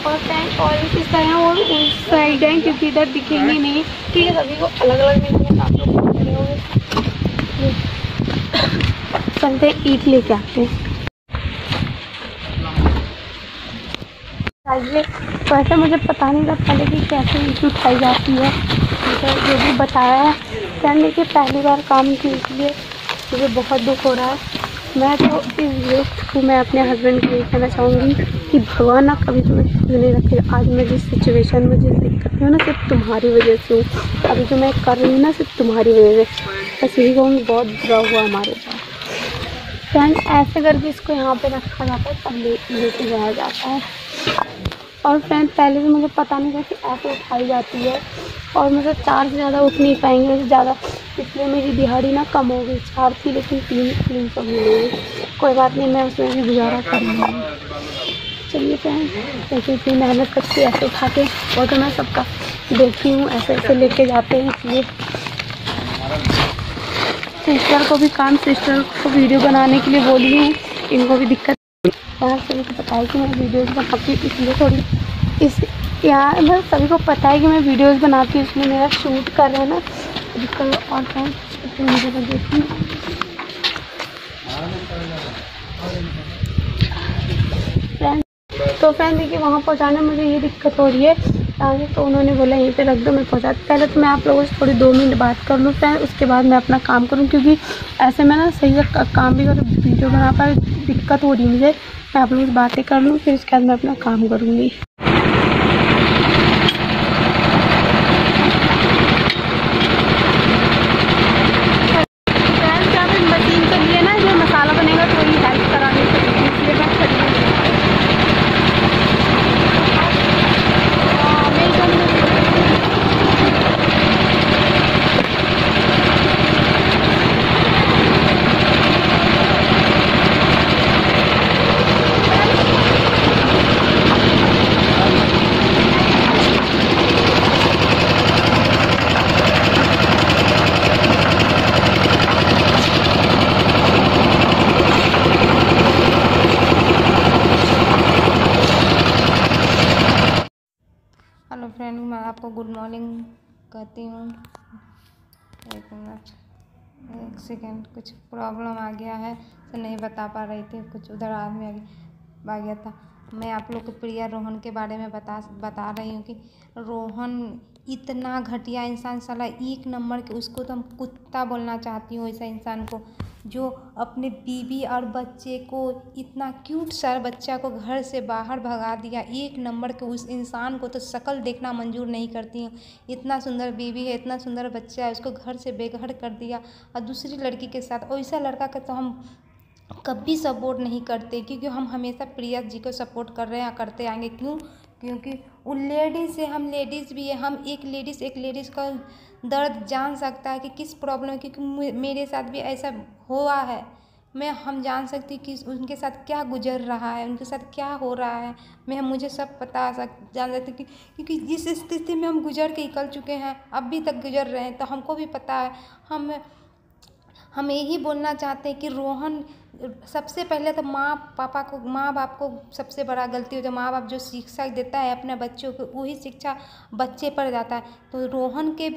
और फ्रेंड और इस तरह और उस साइड है क्योंकि इधर दिखेंगे नहीं। ठीक है, सभी को अलग अलग मिलेंगे। आप लोग खड़े होंगे, चलते ईट लेके आते हैं। वैसे मुझे पता नहीं था पहले कि कैसे ईट उठाई जाती है, मुझे जो भी बताया है फ्रेंड, देखिए पहली बार काम की इसलिए मुझे बहुत दुख हो रहा है। मैं तो इस मैं अपने हस्बैंड को ये कहना चाहूँगी कि भगवान ना कभी तुम्हें नहीं रखे। आज मैं जिस सिचुएशन में जिस दिक्कत में हूँ ना, सिर्फ तुम्हारी वजह से हूँ। अभी जो मैं कर रही हूँ ना, सिर्फ तुम्हारी वजह से। बस यही कहूँगी, बहुत बुरा हुआ हमारे साथ। फ्रेंड ऐसे करके इसको यहाँ पे रखा जाता है, तब लेके जाया जाता है। और फ्रेंड पहले भी मुझे पता नहीं था कि ऐसे उठाई जाती है, और मुझे 4 से ज़्यादा उठ नहीं पाएंगे वैसे ज़्यादा, इसलिए मेरी दिहाड़ी ना कम हो गई। 4 थी लेकिन 300 मिलेगी। कोई बात नहीं, मैं उसमें भी गुजारा कर लूँगी। चलिए फ्रेंड, जैसे इतनी मेहनत करके ऐसे उठा के, और तो मैं सबका देखती हूँ ऐसे ऐसे लेके जाते हैं, इसलिए सिस्टर को भी काम, सिस्टर को वीडियो बनाने के लिए बोली हूँ, इनको भी दिक्कत यार। सभी को पता है कि मैं वीडियोज़ बनाती हूँ, इसलिए थोड़ी यार मतलब सभी को पता है कि मैं वीडियोज़ बनाती हूँ, इसलिए मेरा शूट कर रहे हैं ना दिक्कत। और मुझे देखती हूँ फ्रेंड। तो फ्रेंड देखिए वहाँ पहुँचाने में मुझे ये दिक्कत हो रही है आगे, तो उन्होंने बोला यहीं पे रख दो, मैं पहुँचा। पहले तो मैं आप लोगों से थोड़ी 2 मिनट बात कर लूँ फ्रेंड, उसके बाद मैं अपना काम करूँ, क्योंकि ऐसे मैं ना सही से काम भी करूँ, वीडियो बना पाए, दिक्कत हो रही है मुझे। मैं आप लोगों से बातें कर लूँ, फिर उसके बाद मैं अपना काम करूँगी। मशीन के लिए ना जो मसाला बनेगा थोड़ी हेल्प करानी चाहिए, इसलिए मैं खड़ी हूँ। हेलो फ्रेंड, मैं आपको गुड मॉर्निंग कहती हूँ। एक मिनट, एक सेकेंड, कुछ प्रॉब्लम आ गया है तो नहीं बता पा रही थी, कुछ उधर आदमी आ गया था। मैं आप लोग को प्रिया रोहन के बारे में बता रही हूँ कि रोहन इतना घटिया इंसान, साला 1 नंबर के, उसको तो हम कुत्ता बोलना चाहती हूँ। ऐसा इंसान को जो अपने बीवी और बच्चे को, इतना क्यूट सा बच्चा को घर से बाहर भगा दिया। 1 नंबर के उस इंसान को तो शक्ल देखना मंजूर नहीं करती हूँ। इतना सुंदर बीवी है, इतना सुंदर बच्चा है, उसको घर से बेघर कर दिया और दूसरी लड़की के साथ। वैसा लड़का का तो हम कभी सपोर्ट नहीं करते, क्योंकि हम हमेशा प्रिया जी को सपोर्ट कर रहे हैं, करते आएंगे। क्यों? क्योंकि वो लेडीज़ है, हम लेडीज़ भी है। हम एक लेडीज़ का दर्द जान सकता है कि किस प्रॉब्लम है, क्योंकि मेरे साथ भी ऐसा हुआ है। हम जान सकती कि उनके साथ क्या गुजर रहा है, उनके साथ क्या हो रहा है। मुझे सब जान सकती कि क्योंकि जिस स्थिति में हम गुजर के निकल चुके हैं, अभी तक गुजर रहे हैं, तो हमको भी पता है। हम यही बोलना चाहते हैं कि रोहन सबसे पहले तो माँ बाप को सबसे बड़ा गलती हो, जब माँ बाप जो शिक्षा देता है अपने बच्चों को, वही शिक्षा बच्चे पर जाता है। तो रोहन के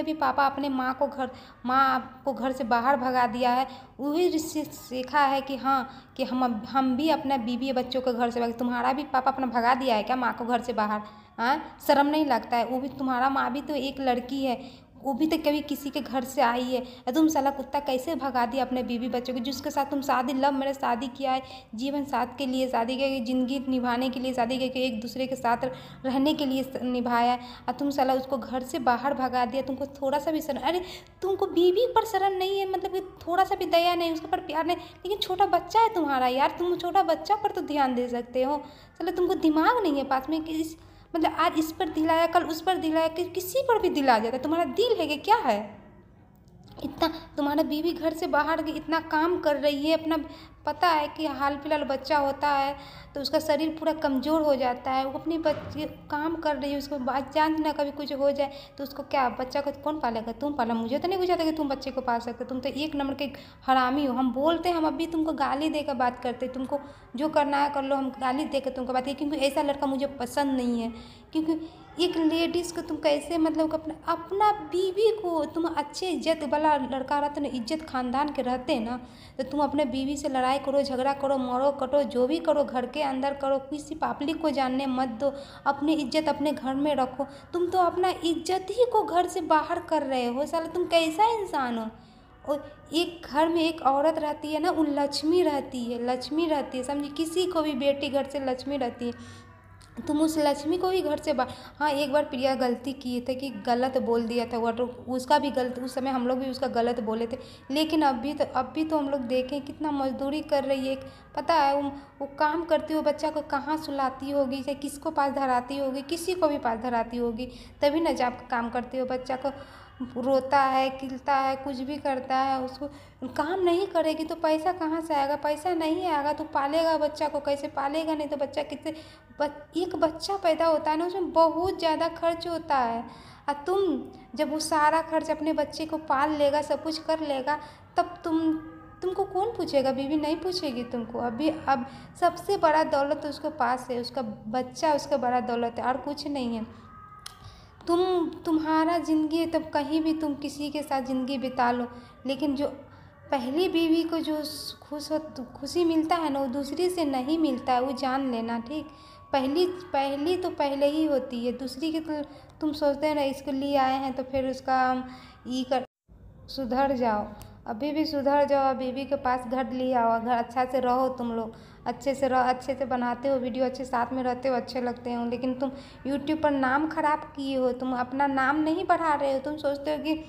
भी पापा अपने माँ को घर से बाहर भगा दिया है। वही सीखा है कि हाँ, कि हम भी अपना बीवी बच्चों को घर से भगा। तुम्हारा भी पापा अपना भगा दिया है क्या माँ को घर से बाहर? हाँ, शर्म नहीं लगता है? वो भी तुम्हारा माँ भी तो एक लड़की है, वो भी तो कभी किसी के घर से आई है। तुम साला कुत्ता कैसे भगा दिया अपने बीवी बच्चों को, जिसके साथ तुम लव मैरिज शादी किया है, जीवन साथ के लिए शादी किया, जिंदगी निभाने के लिए शादी किया, एक दूसरे के साथ रहने के लिए निभाया है, और तुम साला उसको घर से बाहर भगा दिया। तुमको थोड़ा सा भी शर्म? अरे तुमको बीवी पर शर्म नहीं है, मतलब कि थोड़ा सा भी दया नहीं, उसके ऊपर प्यार नहीं। लेकिन छोटा बच्चा है तुम्हारा यार, तुम छोटा बच्चा पर तो ध्यान दे सकते हो। साला तुमको दिमाग नहीं है पास में कि मतलब आज इस पर दिलाया, कल उस पर दिलाया, कि किसी पर भी दिला जाता है। तुम्हारा दिल है कि क्या है? इतना तुम्हारा बीवी घर से बाहर इतना काम कर रही है, अपना पता है कि हाल फिलहाल बच्चा होता है तो उसका शरीर पूरा कमज़ोर हो जाता है। वो अपनी बच्ची काम कर रही है, उसको बात जान ना कभी कुछ हो जाए तो उसको क्या, बच्चा को कौन पालेगा? तुम पाला। मुझे तो नहीं बुझाता कि तुम बच्चे को पाल सकते। तुम तो एक नंबर के हरामी हो। हम बोलते हैं, हम अभी तुमको गाली देकर बात करते, तुमको जो करना है कर लो, हम गाली देकर तुमको बात क्योंकि ऐसा लड़का मुझे पसंद नहीं है। क्योंकि एक लेडीज़ को तुम कैसे मतलब अपना बीवी को तुम अच्छे इज्जत वाला लड़का रहते ना, इज्जत खानदान के रहते ना, तो तुम अपने बीवी से लड़ाई करो, झगड़ा करो, मरो कटो, जो भी करो घर के अंदर करो, किसी पब्लिक को जानने मत दो। अपनी इज्जत अपने घर में रखो। तुम तो अपना इज्जत ही को घर से बाहर कर रहे हो। साला तुम कैसा इंसान हो? और एक घर में एक औरत रहती है ना, वो लक्ष्मी रहती है, लक्ष्मी रहती है, समझी? किसी को भी बेटी घर से लक्ष्मी रहती है। तुम उस लक्ष्मी को ही घर से हाँ, एक बार प्रिया गलती किए थे कि गलत बोल दिया था वो, तो उसका भी गलत, उस समय हम लोग भी उसका गलत बोले थे। लेकिन अब भी तो हम लोग देखें कितना मजदूरी कर रही है। पता है वो काम करती हो, बच्चा को कहाँ सुलाती होगी, चाहे किसको पास धराती होगी, किसी को भी पास धराती होगी, तभी ना जब काम करती हो। बच्चा को रोता है, किलता है, कुछ भी करता है, उसको काम नहीं करेगी तो पैसा कहाँ से आएगा? पैसा नहीं आएगा तो पालेगा बच्चा को कैसे? पालेगा नहीं तो बच्चा कितने एक बच्चा पैदा होता है ना, उसमें बहुत ज़्यादा खर्च होता है। और तुम जब वो सारा खर्च अपने बच्चे को पाल लेगा, सब कुछ कर लेगा, तब तुमको कौन पूछेगा? बीवी नहीं पूछेगी तुमको। अब सबसे बड़ा दौलत उसके पास है, उसका बच्चा उसका बड़ा दौलत है और कुछ नहीं है। तुम्हारा ज़िंदगी तब कहीं भी तुम किसी के साथ ज़िंदगी बिता लो, लेकिन जो पहली बीवी को जो खुशी मिलता है ना, वो दूसरी से नहीं मिलता है, वो जान लेना, ठीक? पहली तो पहले ही होती है, दूसरी की तो तुम सोचते हो ना इसको लिए आए हैं तो फिर उसका सुधर जाओ। अभी भी सुधर जाओ, बीवी के पास घर ले आओ, घर अच्छा से रहो, तुम लोग अच्छे से रहो, अच्छे से बनाते हो वीडियो, अच्छे साथ में रहते हो, अच्छे लगते हो। लेकिन तुम यूट्यूब पर नाम खराब किए हो, तुम अपना नाम नहीं बढ़ा रहे हो। तुम सोचते हो कि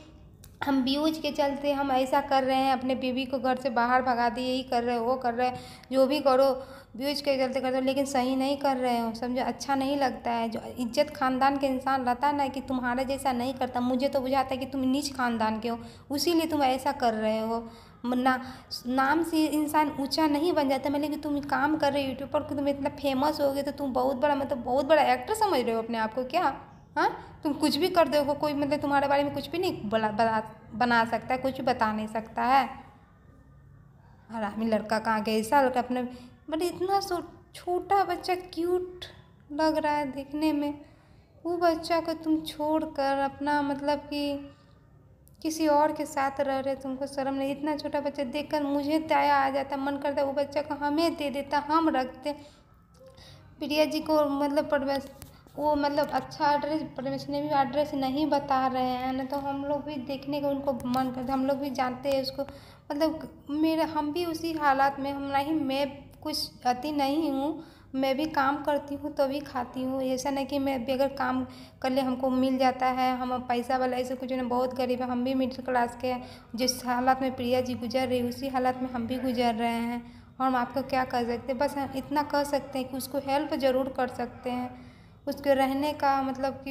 हम व्यूज के चलते हम ऐसा कर रहे हैं, अपने बीवी को घर से बाहर भगा दिए, यही कर रहे हो, वो कर रहे हैं, जो भी करो व्यूज के चलते करते हो, लेकिन सही नहीं कर रहे हो, समझो? अच्छा नहीं लगता है। जो इज्जत खानदान के इंसान रहता है ना, कि तुम्हारे जैसा नहीं करता। मुझे तो बुझाता है कि तुम नीच खानदान के हो, उसीलिए तुम ऐसा कर रहे हो। नाम से इंसान ऊंचा नहीं बन जाता। मतलब कि तुम काम कर रहे हो यूट्यूब पर, तुम इतना फेमस हो गए तो तुम बहुत बड़ा, मतलब बहुत बड़ा एक्टर समझ रहे हो अपने आप को क्या? हाँ, तुम कुछ भी कर दोगे, कोई मतलब तुम्हारे बारे में कुछ भी नहीं बना सकता है, कुछ भी बता नहीं सकता है। हरामी लड़का कहाँ गया? ऐसा लड़का अपने मतलब इतना छोटा बच्चा क्यूट लग रहा है देखने में, वो बच्चा को तुम छोड़कर अपना मतलब कि किसी और के साथ रह रहे, तुमको शर्म नहीं? इतना छोटा बच्चा देखकर मुझे दया आ जाता, मन करता वो बच्चा को हमें दे देता, हम रखते। प्रिया जी को मतलब वो मतलब अच्छा एड्रेस, परमेश्वर ने भी एड्रेस नहीं बता रहे हैं ना, तो हम लोग भी देखने का उनको मन करता, हम लोग भी जानते हैं उसको। मतलब हम भी उसी हालात में, हम नहीं, मैं कुछ अति नहीं हूँ, मैं भी काम करती हूँ तभी खाती हूँ। ऐसा नहीं कि मैं बगैर काम कर ले हमको मिल जाता है, हम पैसा वाला ऐसे कुछ नहीं, बहुत गरीब है। हम भी मिडिल क्लास के हैं। जिस हालात में प्रिया जी गुजर रही उसी हालात में हम भी गुजर रहे हैं, और हम आपको क्या कर सकते हैं? बस हम इतना कर सकते हैं कि उसको हेल्प ज़रूर कर सकते हैं, उसके रहने का मतलब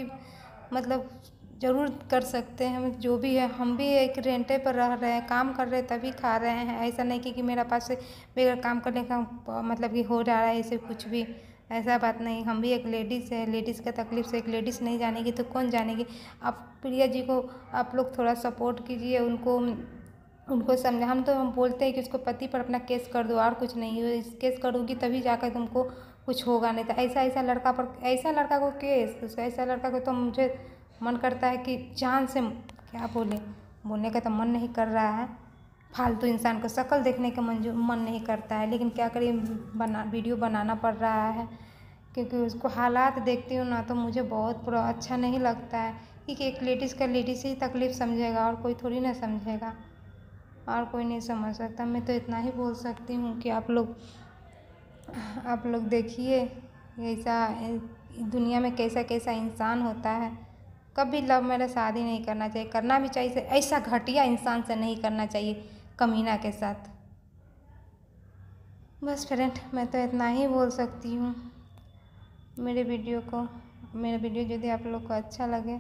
ज़रूर कर सकते हैं। हम जो भी है, हम भी एक रेंटे पर रह रहे हैं, काम कर रहे हैं तभी खा रहे हैं। ऐसा नहीं कि मेरा पास से बगैर काम करने का मतलब कि हो जा रहा है, ऐसे कुछ भी ऐसा बात नहीं। हम भी एक लेडीज़ है, लेडीज़ का तकलीफ से एक लेडीज़ नहीं जानेगी तो कौन जानेगी? आप प्रिया जी को आप लोग थोड़ा सपोर्ट कीजिए, उनको समझा। हम बोलते हैं कि उसको पति पर अपना केस कर दो, और कुछ नहीं है। इस केस करोगी तभी जाकर तुमको कुछ होगा, नहीं तो ऐसा लड़का पर, ऐसा लड़का को केस, तो ऐसा लड़का को तो मुझे मन करता है कि जान से क्या बोलने का तो मन नहीं कर रहा है। फालतू इंसान को शक्ल देखने का मन नहीं करता है, लेकिन क्या करिए, वीडियो बनाना पड़ रहा है, क्योंकि उसको हालात देखती हूँ ना तो मुझे बहुत पूरा अच्छा नहीं लगता है। कि एक लेडीज़ का लेडीज़ ही तकलीफ़ समझेगा, और कोई थोड़ी ना समझेगा, और कोई नहीं समझ सकता। मैं तो इतना ही बोल सकती हूँ कि आप लोग देखिए ऐसा दुनिया में कैसा कैसा इंसान होता है। कभी लव मैरिज शादी नहीं करना चाहिए, करना भी चाहिए, ऐसा घटिया इंसान से नहीं करना चाहिए, कमीना के साथ। बस फ्रेंड, मैं तो इतना ही बोल सकती हूँ। मेरे वीडियो यदि आप लोग को अच्छा लगे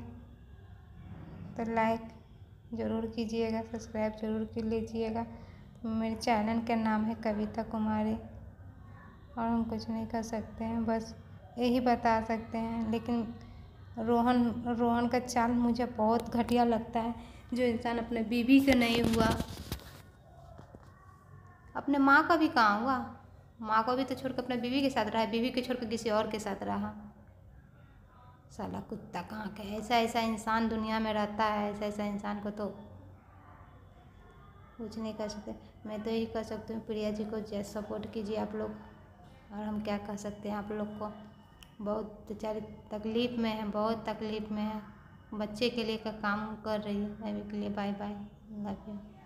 तो लाइक ज़रूर कीजिएगा, सब्सक्राइब ज़रूर कर लीजिएगा। मेरे चैनल का नाम है कविता कुमारी और हम कुछ नहीं कर सकते हैं, बस यही बता सकते हैं। लेकिन रोहन का चाल मुझे बहुत घटिया लगता है। जो इंसान अपने बीवी का नहीं हुआ, अपने माँ का भी कहाँ हुआ। माँ को भी तो छोड़ कर अपने बीवी के साथ रहा है, बीवी को छोड़ कर किसी और के साथ रहा। साला कुत्ता कहाँ का है। ऐसा ऐसा इंसान दुनिया में रहता है, ऐसा ऐसा इंसान को तो कुछ नहीं कर सकते। मैं तो यही कर सकती हूँ, प्रिया जी को सपोर्ट कीजिए आप लोग। और हम क्या कर सकते हैं। आप लोग को बहुत बेचारी तकलीफ़ में है, बहुत तकलीफ़ में है। बच्चे के लिए का काम कर रही है। अभी के लिए बाय बाय, लव यू।